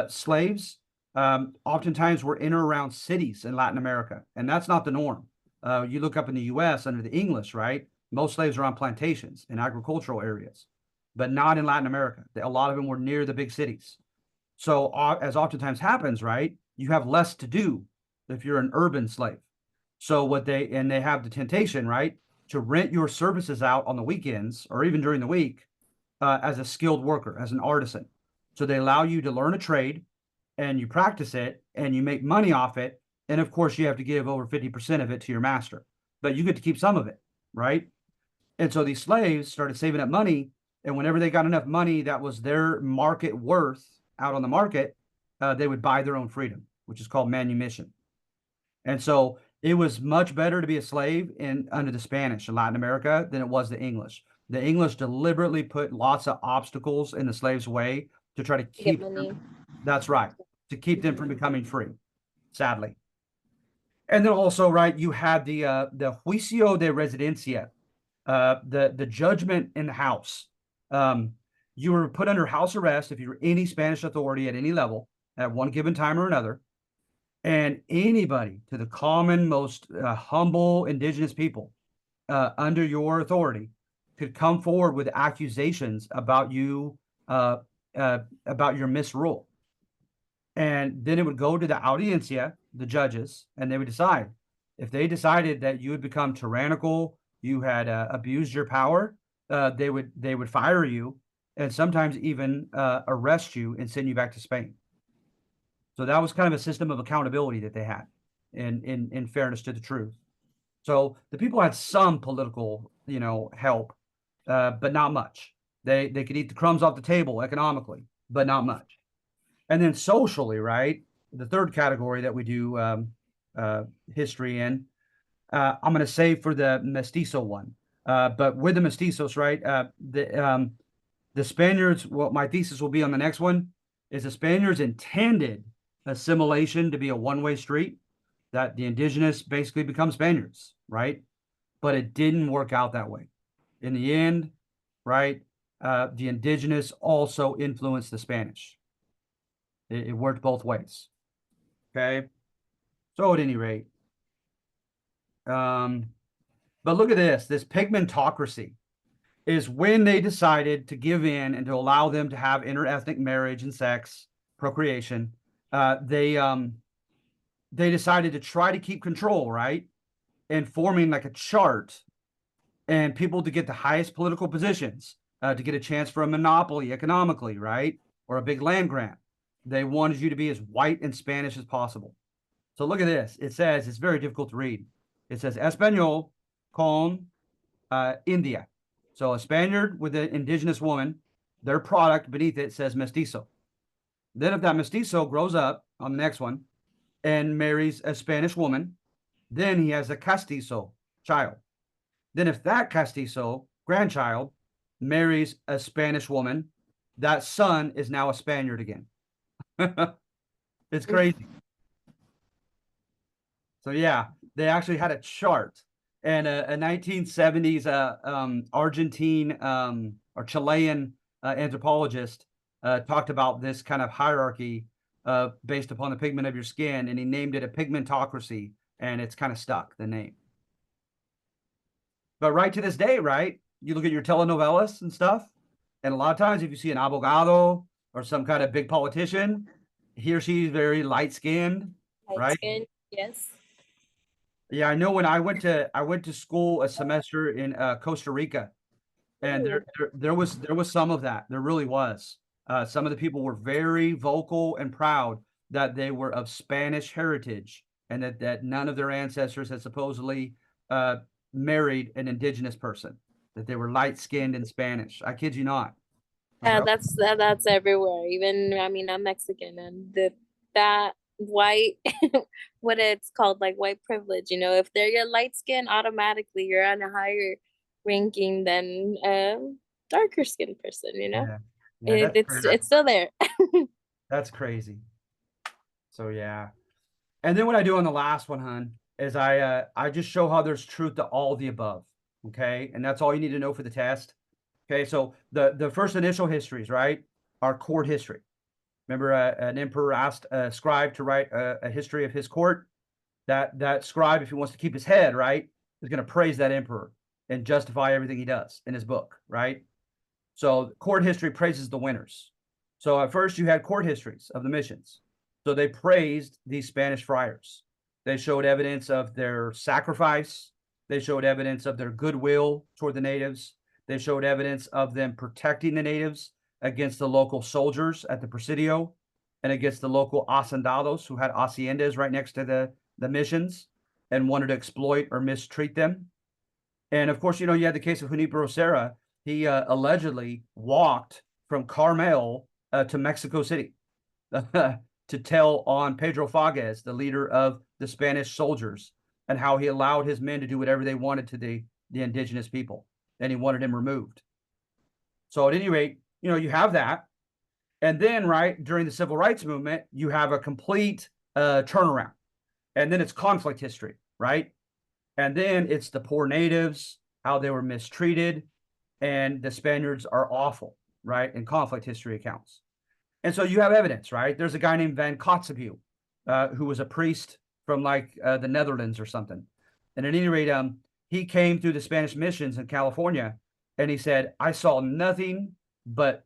Slaves oftentimes were in or around cities in Latin America, and that's not the norm. You look up in the U.S. under the English, right? Most slaves are on plantations in agricultural areas, but not in Latin America. A lot of them were near the big cities. So as oftentimes happens, right? You have less to do if you're an urban slave. So they have the temptation, right, to rent your services out on the weekends or even during the week as a skilled worker, as an artisan. So they allow you to learn a trade and you practice it and you make money off it. And of course, you have to give over 50% of it to your master, but you get to keep some of it, right? And so these slaves started saving up money. And whenever they got enough money that was their market worth out on the market, they would buy their own freedom, which is called manumission. And so it was much better to be a slave under the Spanish in Latin America than it was the English. The English deliberately put lots of obstacles in the slaves' way to try to keep them, that's right, to keep them from becoming free, sadly. And then also, right, you had the juicio de residencia, the judgment in the house. You were put under house arrest if you were any Spanish authority at any level at one given time or another. And anybody, to the common, most humble indigenous people under your authority, could come forward with accusations about you, about your misrule. And then it would go to the audiencia, the judges, and they would decide. If they decided that you had become tyrannical, you had abused your power, they would fire you and sometimes even arrest you and send you back to Spain. So that was kind of a system of accountability that they had in fairness to the truth. So the people had some political, help, but not much. They could eat the crumbs off the table economically, but not much. And then socially, right? The third category that we do history in, I'm going to say for the mestizo one, but with the mestizos, right? The Spaniards, what my thesis will be on the next one, is the Spaniards intended assimilation to be a one-way street, that the indigenous basically become Spaniards, right? But it didn't work out that way. In the end, right, the indigenous also influenced the Spanish. It worked both ways. Okay. So at any rate, but look at this pigmentocracy is when they decided to give in and to allow them to have interethnic marriage and sex, procreation. They decided to try to keep control, right? And forming like a chart and people to get the highest political positions, to get a chance for a monopoly economically, right? Or a big land grant. They wanted you to be as white and Spanish as possible. So look at this. It says, it's very difficult to read. It says Español con India. So a Spaniard with an indigenous woman, their product beneath it says mestizo. Then if that mestizo grows up on the next one and marries a Spanish woman, then he has a castizo child. Then if that castizo grandchild marries a Spanish woman, that son is now a Spaniard again. It's crazy. So yeah, they actually had a chart, and a 1970s Argentine or Chilean anthropologist talked about this kind of hierarchy based upon the pigment of your skin, and he named it a pigmentocracy, and it's kind of stuck, the name. But right to this day, right, you look at your telenovelas and stuff, and a lot of times if you see an abogado or some kind of big politician, he or she's very light skinned, Light right? skin, yes. Yeah, I know when I went to school a semester in Costa Rica, and Ooh. there was some of that. There really was. Some of the people were very vocal and proud that they were of Spanish heritage, and that none of their ancestors had supposedly uh, married an indigenous person. That they were light skinned and Spanish. I kid you not. I was Yeah, like, that's everywhere. Even I mean, I'm Mexican, and that white, what it's called, like white privilege. You know, if they're your light skin, automatically you're on a higher ranking than a darker skinned person. You know, yeah, yeah, that's crazy. it's still there. That's crazy. So yeah. And then what I do on the last one, hun, is I just show how there's truth to all the above. Okay. And that's all you need to know for the test. Okay. So the first initial histories, right, are court history. Remember, an emperor asked a scribe to write a history of his court. That scribe, if he wants to keep his head, right, is going to praise that emperor and justify everything he does in his book, right? So court history praises the winners. So at first you had court histories of the missions. So they praised these Spanish friars. They showed evidence of their sacrifice. They showed evidence of their goodwill toward the natives. They showed evidence of them protecting the natives against the local soldiers at the Presidio and against the local hacendados who had haciendas right next to the missions and wanted to exploit or mistreat them. And of course, you had the case of Junipero Serra. He allegedly walked from Carmel to Mexico City to tell on Pedro Fages, the leader of the Spanish soldiers, and how he allowed his men to do whatever they wanted to the indigenous people, and he wanted him removed. So at any rate, you have that. And then, right, during the civil rights movement, you have a complete turnaround. And then it's conflict history, right? And then it's the poor natives, how they were mistreated, and the Spaniards are awful, right? In conflict history accounts. And so you have evidence, right? There's a guy named Van Kotzebue, who was a priest from like the Netherlands or something. And at any rate, he came through the Spanish missions in California, and he said, "I saw nothing but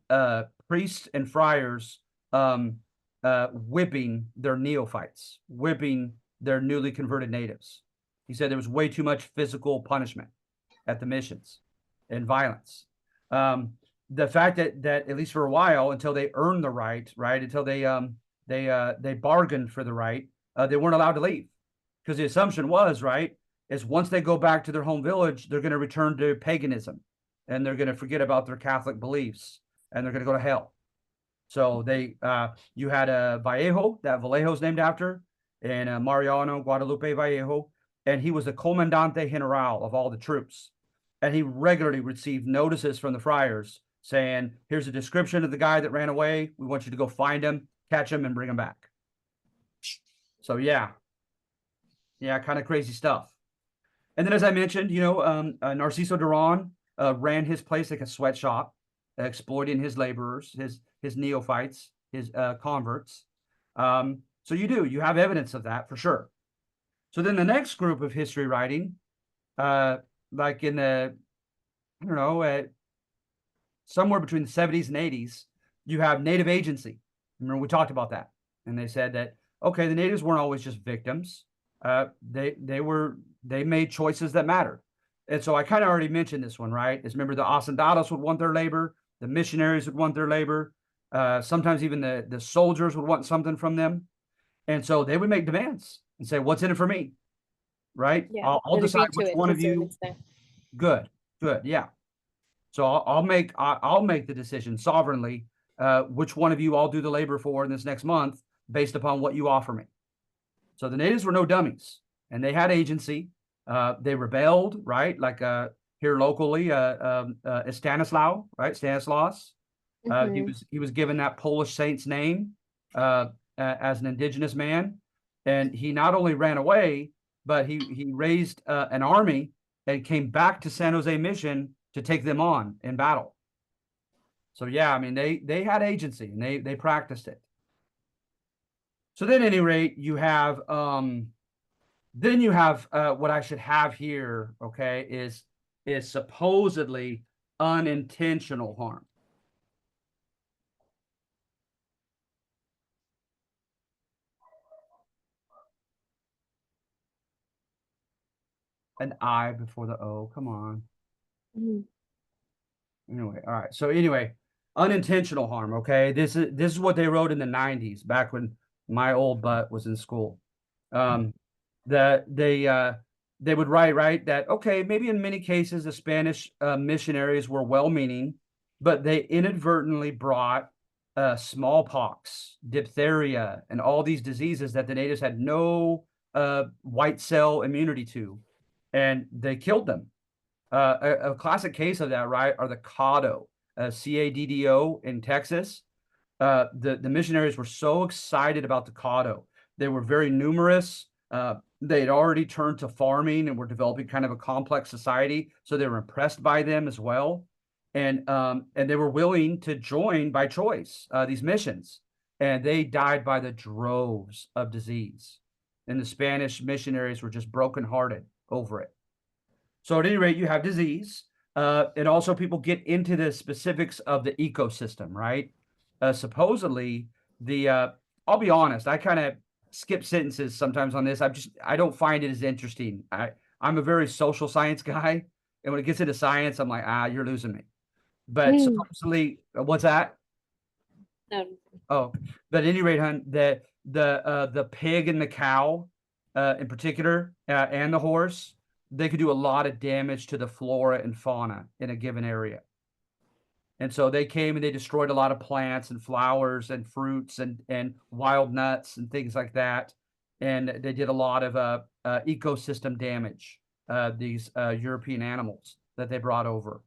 priests and friars whipping their neophytes, whipping their newly converted natives." He said there was way too much physical punishment at the missions and violence. The fact that at least for a while, until they earned the right, until they bargained for the right, they weren't allowed to leave, because the assumption was, right, is once they go back to their home village, they're going to return to paganism, and they're going to forget about their Catholic beliefs, and they're going to go to hell. So you had a Vallejo, that Vallejo's named after, and Mariano Guadalupe Vallejo, and he was the comandante general of all the troops, and he regularly received notices from the friars saying, "Here's a description of the guy that ran away. We want you to go find him, catch him, and bring him back." So yeah, kind of crazy stuff. And then, as I mentioned, Narciso Duran ran his place like a sweatshop, exploiting his laborers, his neophytes, his converts. So you have evidence of that for sure. So then the next group of history writing, like in the, I don't know, somewhere between the 70s and 80s, you have native agency. Remember, we talked about that. And they said that, okay, the natives weren't always just victims. They made choices that mattered. And so I kind of already mentioned this one, right? Is, remember, the hacendados would want their labor, the missionaries would want their labor, sometimes even the soldiers would want something from them. And so they would make demands and say, "What's in it for me?" Right? Yeah, I'll I'd agree decide to which it one of because you. it's there. Good, good, yeah. So I'll make the decision sovereignly, which one of you I'll do the labor for in this next month based upon what you offer me. So the natives were no dummies, and they had agency. They rebelled, right? Like here locally, Stanislaw, right? Stanislaus. Hmm. He was given that Polish saint's name as an indigenous man, and he not only ran away, but he raised an army and came back to San Jose Mission to take them on in battle. So yeah, I mean they had agency, and they practiced it. So then, at any rate, you have what I should have here. Okay, is is supposedly unintentional harm. An I before the O. Come on. Mhm. Anyway, all right. So anyway, unintentional harm. Okay, this is what they wrote in the '90s, back when my old butt was in school. That they would write right that okay, maybe in many cases the Spanish missionaries were well-meaning, but they inadvertently brought smallpox, diphtheria, and all these diseases that the natives had no white cell immunity to, and they killed them. A classic case of that, right, are the Caddo, Caddo in Texas. The missionaries were so excited about the Caddo. They were very numerous. They had already turned to farming and were developing kind of a complex society, so they were impressed by them as well, and they were willing to join by choice these missions, and they died by the droves of disease, and the Spanish missionaries were just brokenhearted over it. So at any rate, you have disease, and also people get into the specifics of the ecosystem, right? Supposedly, I'll be honest, I kind of skip sentences sometimes on this. I don't find it as interesting. I'm a very social science guy, and when it gets into science, I'm like, you're losing me. But Mm. supposedly, what's that? Um, Oh, but at any rate, hun, the pig and the cow, in particular, and the horse, they could do a lot of damage to the flora and fauna in a given area. And so they came and they destroyed a lot of plants and flowers and fruits and wild nuts and things like that. And they did a lot of ecosystem damage. These European animals that they brought over.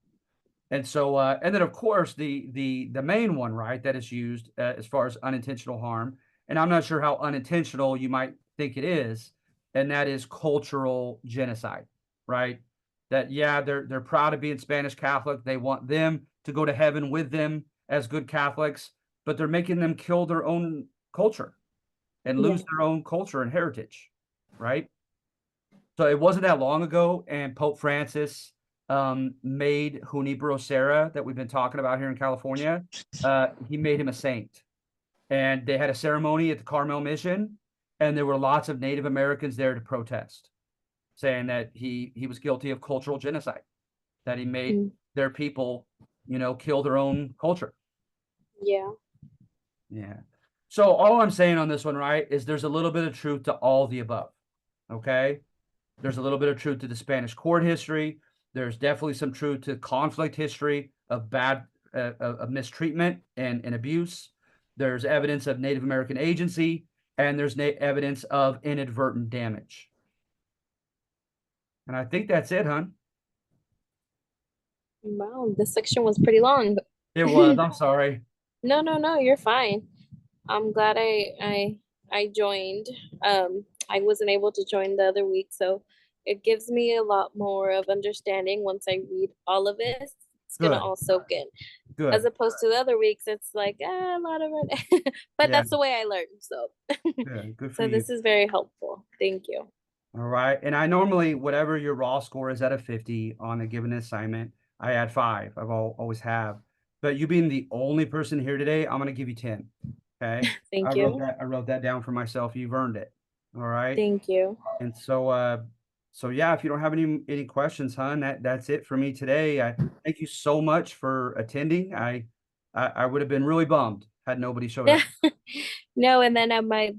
And so, and then of course the main one, right, that is used as far as unintentional harm, and I'm not sure how unintentional you might think it is, and that is cultural genocide, right? That yeah, they're proud of being Spanish Catholic. They want them to go to heaven with them as good Catholics, but they're making them kill their own culture and yeah. lose their own culture and heritage, right? So it wasn't that long ago, and Pope Francis made Junipero Serra that we've been talking about here in California. He made him a saint, and they had a ceremony at the Carmel Mission, and there were lots of Native Americans there to protest, saying that he was guilty of cultural genocide, that he made Mm. their people, kill their own culture. Yeah. Yeah. So all I'm saying on this one, right, is there's a little bit of truth to all the above. Okay. There's a little bit of truth to the Spanish court history. There's definitely some truth to conflict history of bad of mistreatment and abuse. There's evidence of Native American agency, and there's evidence of inadvertent damage. And I think that's it, hon. Wow, this section was pretty long. It was. I'm sorry. No, no, no, you're fine. I'm glad I joined. I wasn't able to join the other week, so it gives me a lot more of understanding once I read all of it. It's gonna Good. all soak in. As Good. opposed to the other weeks, it's like a lot of it. But Yeah. that's the way I learn. So Good. Good for so you. this is very helpful. Thank you. All right. And I normally, whatever your raw score is out of 50 on a given assignment, I add 5. I've always have. But you being the only person here today, I'm going to give you 10. Okay. Thank you. I wrote that down for myself. You've earned it. All right. Thank you. And so yeah, if you don't have any questions, hon, that's it for me today. I thank you so much for attending. I would have been really bummed had nobody showed up. No, and then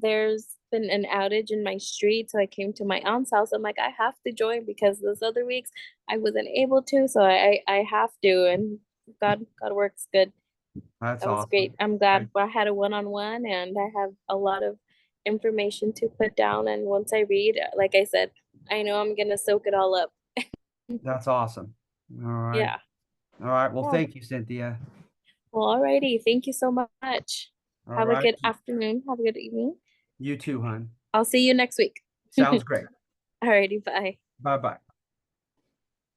there's been an outage in my street, so I came to my aunt's house. I'm like, I have to join because those other weeks I wasn't able to, so I have to, and God works good. That's That was awesome. great. I'm glad I had a one-on-one, and I have a lot of information to put down. And once I read, like I said, I know I'm gonna soak it all up. That's awesome. All right. Yeah. All right. Well, Yeah. thank you, Cynthia. Well, alrighty. Thank you so much. All Have a right. good afternoon. Have a good evening. You too, hon. I'll see you next week. Sounds great. Alrighty, bye. Bye bye.